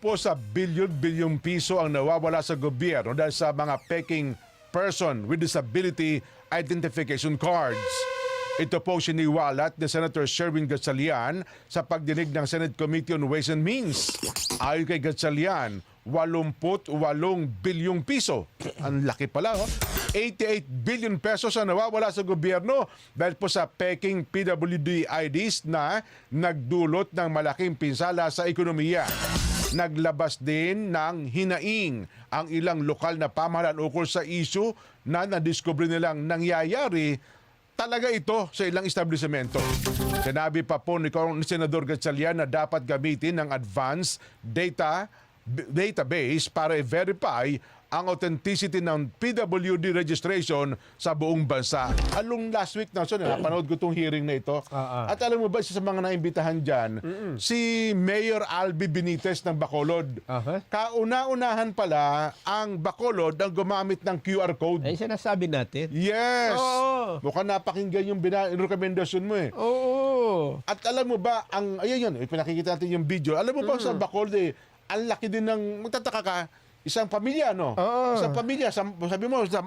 po sa bilyon-bilyong piso ang nawawala sa gobyerno dahil sa mga peking person with disability identification cards. Ito po siniwalat ni Senator Sherwin Gatchalian sa pagdinig ng Senate Committee on Ways and Means. Ayon kay Gatchalian, 88 bilyong piso. Ang laki pala, 88 billion pesos ang nawawala sa gobyerno dahil po sa peking PWD IDs na nagdulot ng malaking pinsala sa ekonomiya. Naglabas din ng hinaing ang ilang lokal na pamahalaan ukol sa issue na nadiskubre nilang nangyayari talaga ito sa ilang establishmento. Sinabi pa po ni Senador Gatchalian na dapat gamitin ng advanced database para i-verify ang authenticity ng PWD registration sa buong bansa. Along last week na, napanood ko itong hearing na ito. At alam mo ba, isa sa mga naimbitahan dyan, si Mayor Albi Benitez ng Bacolod. Kauna-unahan pala ang Bacolod ang gumamit ng QR code. Ay, sinasabi natin. Yes! Oo. Mukhang napakinggan yung recommendation mo eh. Oo. At alam mo ba, ayun, pinakikita natin yung video. Alam mo ba sa Bacolod ang laki din ng, magtataka ka, isang pamilya, no? Oo. Isang pamilya, sabi mo, 6 o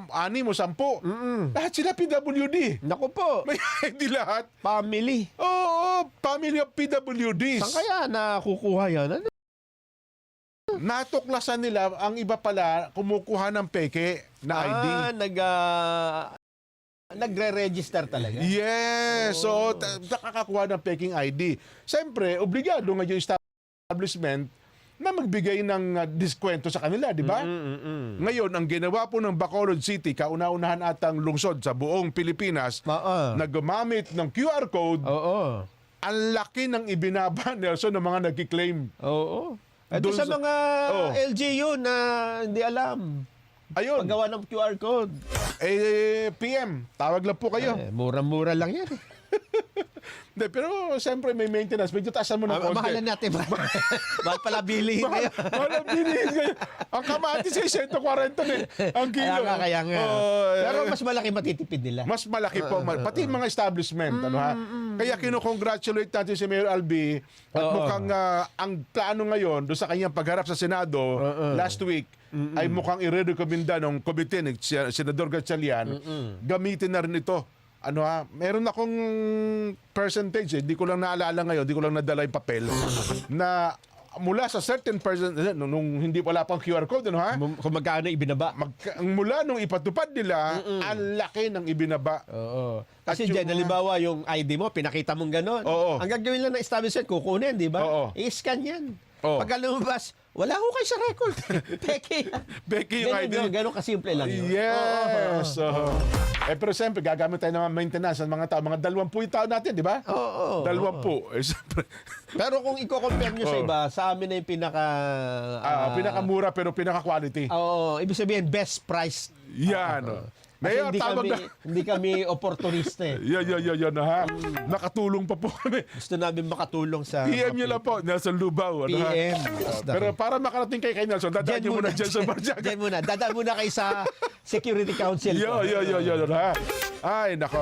10. Lahat sila PWD. Naku po. May hindi lahat. Family. Oo, family of PWDs. Saan kaya nakukuha yan? Ano? Natuklasan nila, ang iba pala, kumukuha ng peke na ID. Nagre-register talaga. Yes. So, nakakakuha ng peking ID. Siyempre, obligado ngayon yung establishment na magbigay ng diskwento sa kanila, di ba? Ngayon, ang ginawa po ng Bacolod City, kauna-unahan atang lungsod sa buong Pilipinas, na gumamit ng QR code, ang laki ng ibinaba, Nelson, ng mga nagkiklaim. Oo. Ito sa mga LGU na hindi alam. Ayun. Paggawa ng QR code. PM, tawag lang po kayo. Mura-mura lang yan. Hindi, pero siyempre may maintenance. Medyo taasan mo ng konti. Mahalan natin. Mahal pala bilihin kayo. Mahal ang bilihin kayo. Ang kamatis ay 140 din. Ang kilo. Kaya nga. Pero mas malaki matitipid nila. Mas malaki po. Pati mga establishment. Kaya kinukongratulate natin si Mayor Albi. At mukhang ang plano ngayon doon sa kanyang pagharap sa Senado last week ay mukhang i-recommenda ng komite ni Senador Gatchalian. Gamitin na rin ito. Meron akong percentage, hindi ko lang naalala ngayon, hindi ko lang nadala yung papel, na mula sa certain percent, nung hindi wala pang QR code, kung magkano ibinaba. Mula nung ipatupad nila, ang laki ng ibinaba. Oo. Kasi dyan, halimbawa, yung ID mo, pinakita mong gano'n. Ang gagawin lang ng establishment, kukunin, di ba? I-scan yan. Pagka lumabas, wala ho kayo sa record. Peke. Peke yung ID. Gano'n kasimple lang yun. Yes. Pero siyempre, gagamit tayo ng maintenance ng mga tao. Mga 20 yung tao natin, di ba? Oo. 20. Pero kung i-compare nyo sa iba, sa amin na yung pinakamura pero pinaka-quality. Oo. Ibig sabihin, best price. Yan. Ngayon, hindi kami opportunista eh. Yan, ha? Nakatulong pa po kami. Gusto namin makatulong sa... PM nyo lang po, Nelson Lubao. PM. Pero para makarating kay Nelson, dadaan nyo muna dyan sa Barjaga. Dadaan muna kayo sa Security Council. Ha? Ay, nako.